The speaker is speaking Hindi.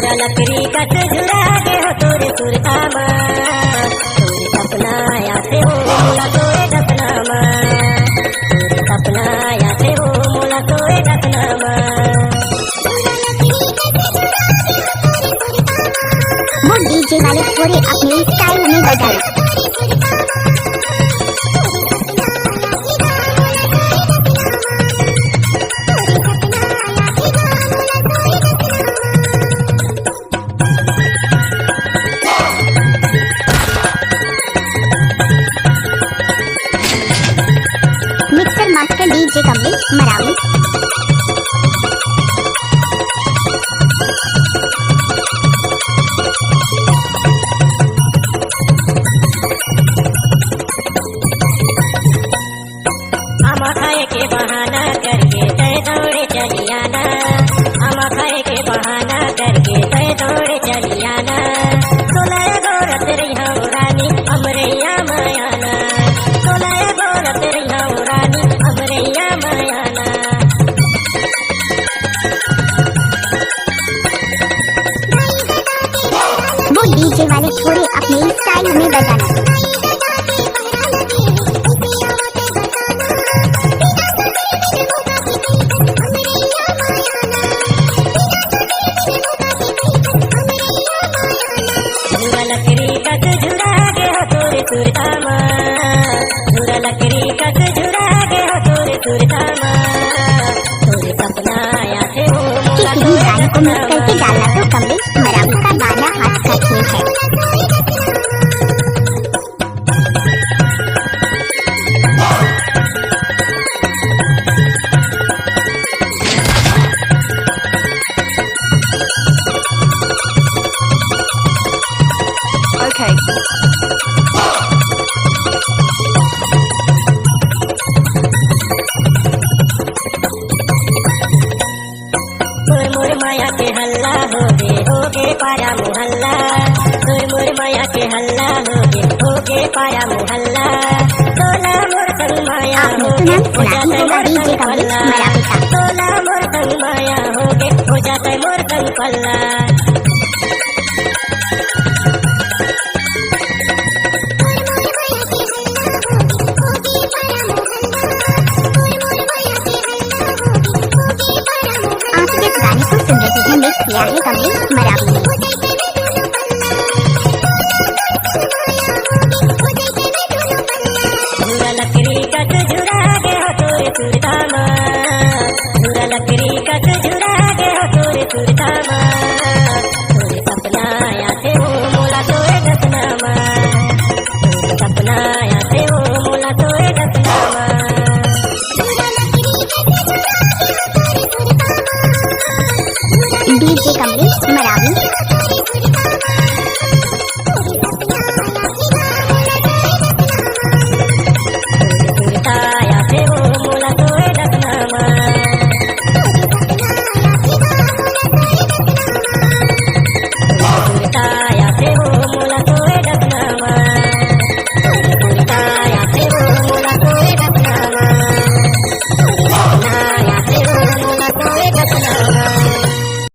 पूरा लकड़ी का झुरा के हो तोरे सुरतामा, तोरे सपना आते हो मोला तोरे दसनामा, तोरे सपना आते हो मोला तोरे दसनामा। वो डीजे वाले थोड़े अपने स्टाइल में बजाए। Mixer master DJ Kamlesh Maravi. आमा खाए के बहाना करके तय दौड़े चली आना, आमा खाए के बहाना करके तय दौड़े चली आना। सोलह गोरत रही रानी अमरैया मायाना, सोलह गोरत रही रानी अमरैया मायाना। वो डीजे वाले थोड़े अपने स्टाइल में बजाना। पूरा लकड़ी का झुरा के हो तोरे सुरतामा, पूरा लकड़ी का झुरा के हो तोरे सुरतामा, तोरे सपना आते हो मोला किसी भी गाने को मिक्स करके डालना तो कमलेश मरावी का गाना हाथ का खेल है। Okay. मोर माया के हल्ला होगे पारा मोहल्ला, मोर माया के हल्ला होगे पारा मोहल्ला। सोला मोर संग माया होगे हो जाते मोर संग पल्ला, सोला मोर संग माया होगे हो जाते मोर संग पल्ला। आप जिस गाने को सुन रहे हैं मिक्स किया है कमलेश मरावी ने। पूरा लकड़ी का झुरा के हो तोरे सुरतामा, पूरा लकड़ी का झुरा के हो तोरे सुरतामा, तोरे सपना आते हो मोला तोरे दसनामा, तोरे सपना आते हो मोला तोरे दसनामा। डीजे कमलेश मरावी।